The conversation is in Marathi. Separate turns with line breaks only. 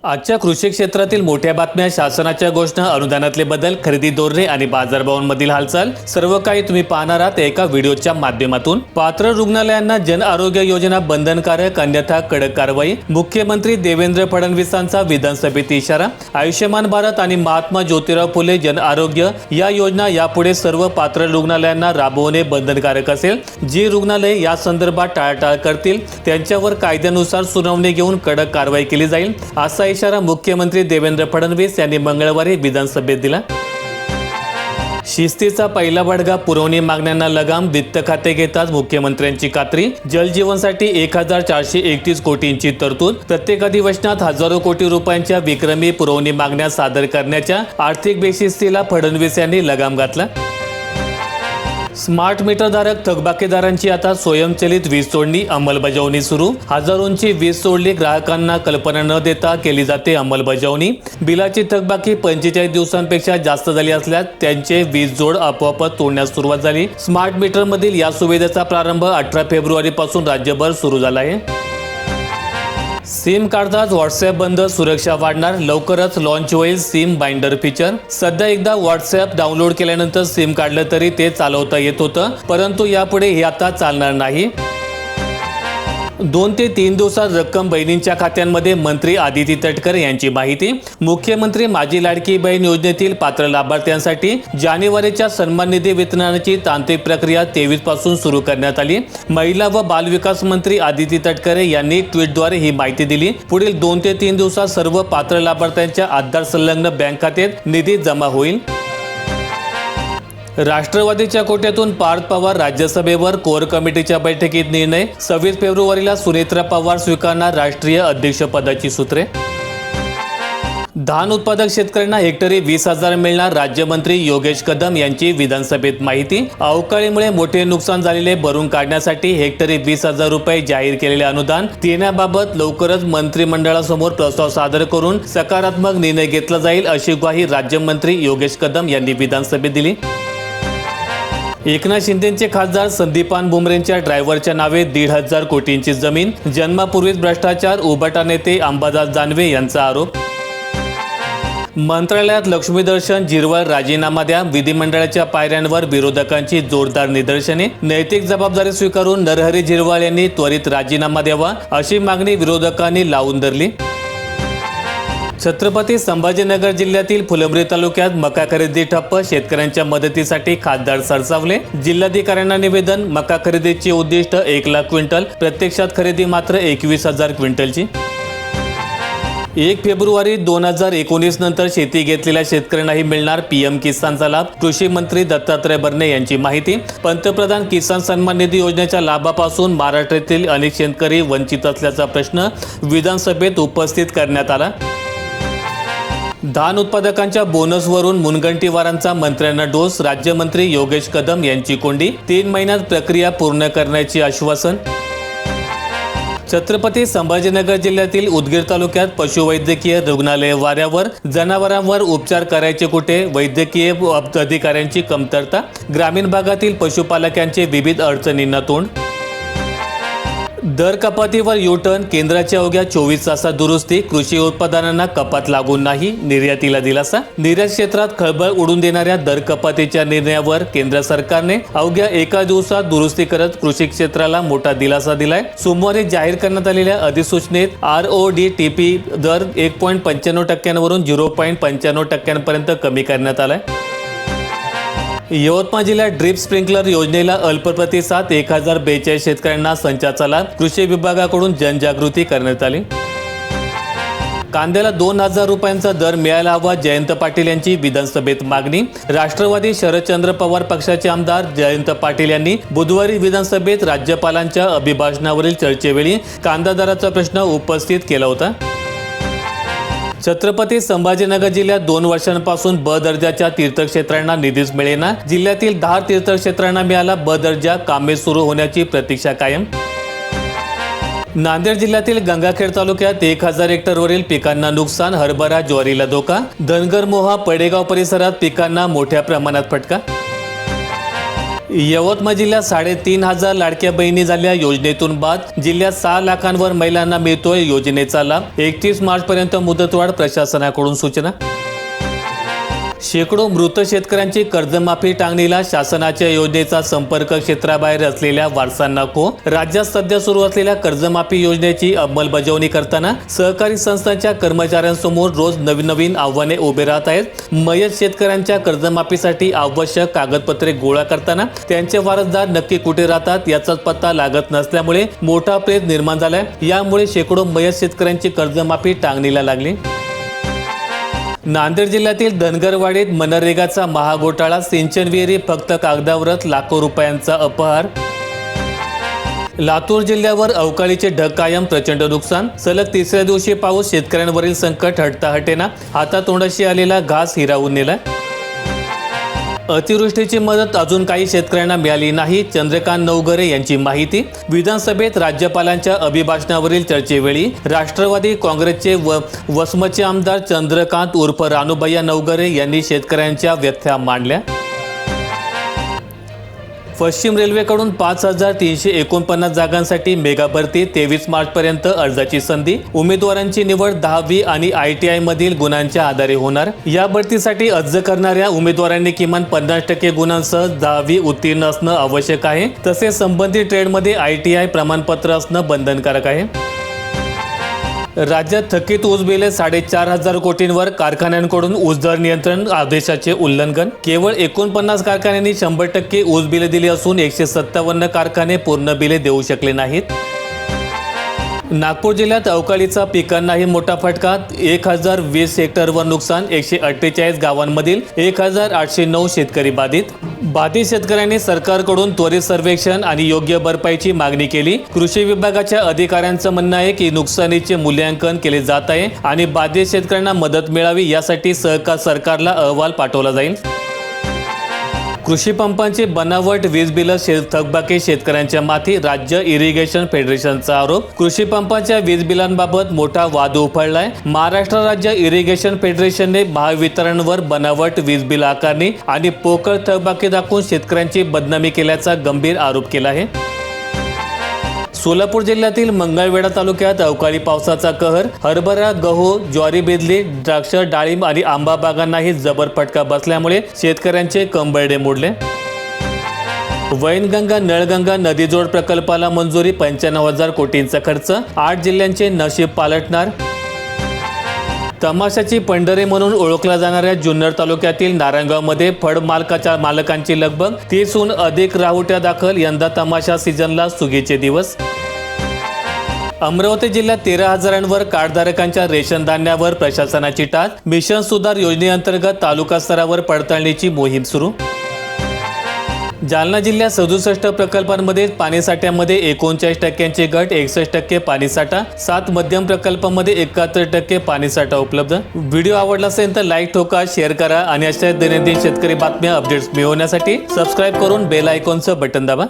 आजच्या कृषी क्षेत्रातील मोठ्या बातम्या, शासनाच्या घोषणा, अनुदानातले बदल, खरेदी धोरणे आणि बाजारभावांमधील हालचाल सर्व काही तुम्ही पाहणार आहात एका व्हिडिओच्या माध्यमातून। पात्र रुग्णालयांना जन आरोग्य योजना बंधनकारक, अन्यथा कडक कारवाई। मुख्यमंत्री देवेंद्र फडणवीसांचा विधानसभेत इशारा। आयुष्यमान भारत आणि महात्मा ज्योतिराव फुले जन आरोग्य या योजना यापुढे सर्व पात्र रुग्णालयांना राबवणे बंधनकारक असेल। जी रुग्णालये या संदर्भात टाळाटाळ करतील त्यांच्यावर कायद्यानुसार सुनावणी घेऊन कडक कारवाई केली जाईल, असा इशारा मुख्यमंत्री देवेंद्र फडणवीस यांनी मंगळवारी विधानसभेत दिला। शिस्तीचा पहिला बडगा, पुरवणी मागण्यांना लगाम, वित्त खाते घेताच मुख्यमंत्र्यांची खात्री। जलजीवनसाठी 1431 कोटींची तरतूद। प्रत्येक अधिवेशनात हजारो कोटी रुपयांच्या विक्रमी पुरवणी मागण्या सादर करण्याच्या आर्थिक बेशिस्तीला फडणवीस यांनी लगाम घातला। स्मार्ट मीटरधारक थकबाकीदारांची आता स्वयंचलित वीज तोडणी अंमलबजावणी सुरू। हजारोंची वीज तोडली, ग्राहकांना कल्पना न देता केली जाते अंमलबजावणी। बिलाची थकबाकी 45 दिवसांपेक्षा जास्त झाली असल्यास त्यांचे वीज जोड आपोआपच तोडण्यास सुरुवात झाली। स्मार्ट मीटरमधील या सुविधेचा प्रारंभ 18 फेब्रुवारी पासून राज्यभर सुरू झाला आहे। सिम कार्डचाच व्हॉट्सअप बंद, सुरक्षा वाढणार, लवकरच लॉन्च होईल सिम बाइंडर फीचर। सध्या एकदा व्हॉट्सअप डाउनलोड केल्यानंतर सिम काढलं तरी ते चालवता येत होतं, परंतु यापुढे हे आता चालणार नाही। 2 ते 3 दिवसात रक्कम बहिणींच्या खात्यांमध्ये, मंत्री आदिती तटकरे यांची माहिती। मुख्यमंत्री माझी लाडकी बहीण योजनेतील पात्र लाभार्थ्यांसाठी जानेवारीच्या सन्मान निधी वितरणाची तांत्रिक प्रक्रिया 23 पासून सुरू करण्यात आली। महिला व बालविकास मंत्री आदिती तटकरे यांनी ट्विटद्वारे ही माहिती दिली। पुढील 2 ते 3 दिवसात सर्व पात्र लाभार्थ्यांच्या आधार संलग्न बँक खात्यात निधी जमा होईल। राष्ट्रवादीच्या कोट्यातून पार्थ पवार राज्यसभेवर, कोर कमिटीच्या बैठकीत निर्णय। 26 फेब्रुवारीला सुनेत्रा पवार स्वीकारणार राष्ट्रीय अध्यक्षपदाची सूत्रे। धान उत्पादक शेतकऱ्यांना हेक्टरी 20,000 मिळणार, राज्यमंत्री योगेश कदम यांची विधानसभेत माहिती। अवकाळीमुळे मोठे नुकसान झालेले भरून काढण्यासाठी हेक्टरी 20,000 रुपये जाहीर केलेले अनुदान देण्याबाबत लवकरच मंत्रिमंडळासमोर प्रस्ताव सादर करून सकारात्मक निर्णय घेतला जाईल, अशी ग्वाही राज्यमंत्री योगेश कदम यांनी विधानसभेत दिली। एकनाथ शिंदेचे खासदार संदीपान भुमरेंच्या ड्रायव्हरच्या नावे 1,500 कोटींची जमीन। जन्मापूर्वीच भ्रष्टाचार, उबाटा नेते अंबादास दानवे यांचा आरोप। मंत्रालयात लक्ष्मी दर्शन, झिरवळ राजीनामा द्या, विधिमंडळाच्या पायऱ्यांवर विरोधकांची जोरदार निदर्शने। नैतिक जबाबदारी स्वीकारून नरहरी झिरवळ यांनी त्वरित राजीनामा द्यावा, अशी मागणी विरोधकांनी लावून धरली। छत्रपती संभाजीनगर जिल्ह्यातील फुलंब्री तालुक्यात मका खरेदी ठप्प, शेतकऱ्यांच्या मदतीसाठी खासदार सरसावले। जिल्हाधिकाऱ्यांना निवेदन, मका खरेदीचे उद्दिष्ट 1 लाख क्विंटल, प्रत्यक्षात खरेदी मात्र 21,000 क्विंटलची। 1 फेब्रुवारी 2019 नंतर शेती घेतलेल्या शेतकऱ्यांनाही मिळणार पीएम किसानचा लाभ। कृषी मंत्री दत्तात्रय भरणे यांची माहिती। पंतप्रधान किसान सन्मान निधी योजनेच्या लाभापासून महाराष्ट्रातील अनेक शेतकरी वंचित असल्याचा प्रश्न विधानसभेत उपस्थित करण्यात आला। धान उत्पादकांच्या बोनसवरून मुनगंटीवारांचा मंत्र्यांना डोस, राज्यमंत्री योगेश कदम यांची कोंडी। 3 महिन्यात प्रक्रिया पूर्ण करण्याचे आश्वासन। छत्रपती संभाजीनगर जिल्ह्यातील उदगीर तालुक्यात पशुवैद्यकीय रुग्णालय वाऱ्यावर, जनावरांवर उपचार करायचे कुठे, वैद्यकीय अधिकाऱ्यांची कमतरता। ग्रामीण भागातील पशुपालकांचे विविध अडचणींना तोंड। दर कपातीवर युटर्न, केंद्राच्या अवघ्या 24 तासात दुरुस्ती। कृषी उत्पादनांना कपात लागू नाही, निर्यातीला दिलासा। निर्यात क्षेत्रात खळबळ उडून देणाऱ्या दर कपातीच्या निर्णयावर केंद्र सरकारने अवघ्या 1 दिवसात दुरुस्ती करत कृषी क्षेत्राला मोठा दिलासा दिलाय। सोमवारी जाहीर करण्यात आलेल्या अधिसूचनेत RODTP दर 1.95% वरून 0.95% कमी करण्यात आलाय। यवतमाळ जिल्ह्यात ड्रीप स्प्रिंकलर योजनेला अल्प प्रतिसाद, 1042 शेतकऱ्यांना संचाचा लाभ। कृषी विभागाकडून जनजागृती करण्यात आली। कांद्याला 2,000 रुपयांचा दर मिळायला हवा, जयंत पाटील यांची विधानसभेत मागणी। राष्ट्रवादी शरदचंद्र पवार पक्षाचे आमदार जयंत पाटील यांनी बुधवारी विधानसभेत राज्यपालांच्या अभिभाषणावरील चर्चेवेळी कांदा दराचा प्रश्न उपस्थित केला होता। छत्रपती संभाजीनगर जिल्ह्यात 2 वर्षांपासून ब दर्जाच्या तीर्थक्षेत्रांना निधीच मिळेना। जिल्ह्यातील 10 तीर्थक्षेत्रांना मिळाला ब दर्जा, कामे सुरू होण्याची प्रतीक्षा कायम। नांदेड जिल्ह्यातील गंगाखेड तालुक्यात 1000 हेक्टरवरील पिकांना नुकसान, हरभरा ज्वारीला धोका। धनगर मोहा, पडेगाव परिसरात पिकांना मोठ्या प्रमाणात फटका। यवतमाळ जिल्ह्यात 3,500 लाडक्या बहिणी झाल्या योजनेतून बाद. जिल्ह्यात 6 लाखांवर महिलांना मिळतोय योजनेचा लाभ. 31 मार्चपर्यंत मुदतवाढ, प्रशासनाकडून सूचना. शेकडो मृत शेतकऱ्यांची कर्जमाफी टांगणीला. शासनाच्या योजनेचा संपर्क क्षेत्राबाहेर असलेल्या वारसांना खो. राज्यात सध्या सुरू असलेल्या कर्जमाफी योजनेची अंमलबजावणी करताना सहकारी संस्थांच्या कर्मचाऱ्यांसमोर रोज नवीन आव्हाने उभे राहत आहेत. मयत शेतकऱ्यांच्या कर्जमाफीसाठी आवश्यक कागदपत्रे गोळा करताना त्यांचे वारसदार नक्की कुठे राहतात याचाच पत्ता लागत नसल्यामुळे मोठा पेच निर्माण झालाय. यामुळे शेकडो मयत शेतकऱ्यांची कर्जमाफी टांगणीला लागली. नांदेड जिल्ह्यातील धनगरवाडीत मनरेगाचा महाघोटाळा. सिंचन विहिरी फक्त कागदावरच, लाखो रुपयांचा अपहार. लातूर जिल्ह्यावर अवकाळीचे ढग कायम, प्रचंड नुकसान. सलग तिसऱ्या दिवशी पाऊस, शेतकऱ्यांवरील संकट हटता हटेना. हातातोंडाशी आलेला घास हिरावून नेला. अतिवृष्टीची मदत अजून काही शेतकऱ्यांना मिळाली नाही. चंद्रकांत नवघरे यांची माहिती. विधानसभेत राज्यपालांच्या अभिभाषणावरील चर्चेवेळी राष्ट्रवादी काँग्रेसचे वसमतचे आमदार चंद्रकांत उर्फ रानूभैया नवघरे यांनी शेतकऱ्यांच्या व्यथा मांडल्या. पश्चिम रेल्वेकडून 5,349 जागांसाठी मेगा भरती. 23 मार्चपर्यंत अर्जाची संधी. उमेदवारांची निवड 10वी आणि ITI मधील गुणांच्या आधारे होणार. या भरतीसाठी अर्ज करणाऱ्या उमेदवारांनी किमान 50% गुणांसह 10वी उत्तीर्ण असणं आवश्यक आहे. तसेच संबंधित ट्रेडमध्ये ITI प्रमाणपत्र असणं बंधनकारक आहे. राज्यात थकीत ऊस बिले 4,500 कोटींवर. कारखान्यांकडून ऊस दर नियंत्रण आदेशाचे उल्लंघन. केवळ 49 कारखान्यांनी 100% ऊस बिले दिली असून 157 कारखाने पूर्ण बिले देऊ शकले नाहीत. नागपूर जिल्ह्यात अवकाळीचा पिकांनाही मोठा फटका. 1,020 हेक्टरवर नुकसान. 148 गावांमधील 1,809 शेतकरी बाधित. बाधित शेतकऱ्यांनी सरकारकडून त्वरित सर्वेक्षण आणि योग्य भरपाईची मागणी केली. कृषी विभागाच्या अधिकाऱ्यांचं म्हणणं आहे की नुकसानीचे मूल्यांकन केले जात आहे आणि बाधित शेतकऱ्यांना मदत मिळावी यासाठी सरकारला अहवाल पाठवला जाईल. कृषी पंपांची बनावट वीज बिलं थकबाकी शेतकऱ्यांच्या माथी. राज्य इरिगेशन फेडरेशनचा आरोप. कृषी पंपांच्या वीज बिलांबाबत मोठा वाद उफाळलाय. महाराष्ट्र राज्य इरिगेशन फेडरेशनने महावितरणवर बनावट वीज बिल आकारणी आणि पोकळ थकबाकी दाखवून शेतकऱ्यांची बदनामी केल्याचा गंभीर आरोप केला आहे. सोलापूर जिल्ह्यातील मंगळवेढा तालुक्यात अवकाळी पावसाचा कहर. हरभरा, गहू, ज्वारी भिजली. द्राक्ष, डाळिंब आणि आंबा बागांनाही जबर फटका बसल्यामुळे शेतकऱ्यांचे कंबरडे मोडले. वैनगंगा नळगंगा नदीजोड प्रकल्पाला मंजुरी. 95,000 कोटींचा खर्च. 8 जिल्ह्यांचे नशीब पालटणार. तमाशाची पंढरी म्हणून ओळखला जाणाऱ्या जुन्नर तालुक्यातील नारायणगावमध्ये फळ मालकांची लगबग. 30हून अधिक राहुट्या दाखल. यंदा तमाशा सीझनला सुगीचे दिवस. अमरावती जिल्ह्यात 13,000वर कार्डधारकांच्या रेशन धान्यावर प्रशासनाची टाच. मिशन सुधार योजनेअंतर्गत तालुका स्तरावर पडताळणीची मोहीम सुरू. जालना जिल्ह्यात 67 प्रकल्पांमध्ये पाणीसाठ्यामध्ये 39% घट. 61% पाणीसाठा. 7 मध्यम प्रकल्पांमध्ये 71% पाणीसाठा उपलब्ध. व्हिडिओ आवडला असेल तर लाईक ठोका, शेअर करा आणि अशा दैनंदिन शेतकरी बातम्या अपडेट्स मिळवण्यासाठी सबस्क्राईब करून बेल आयकॉनचं बटन दाबा.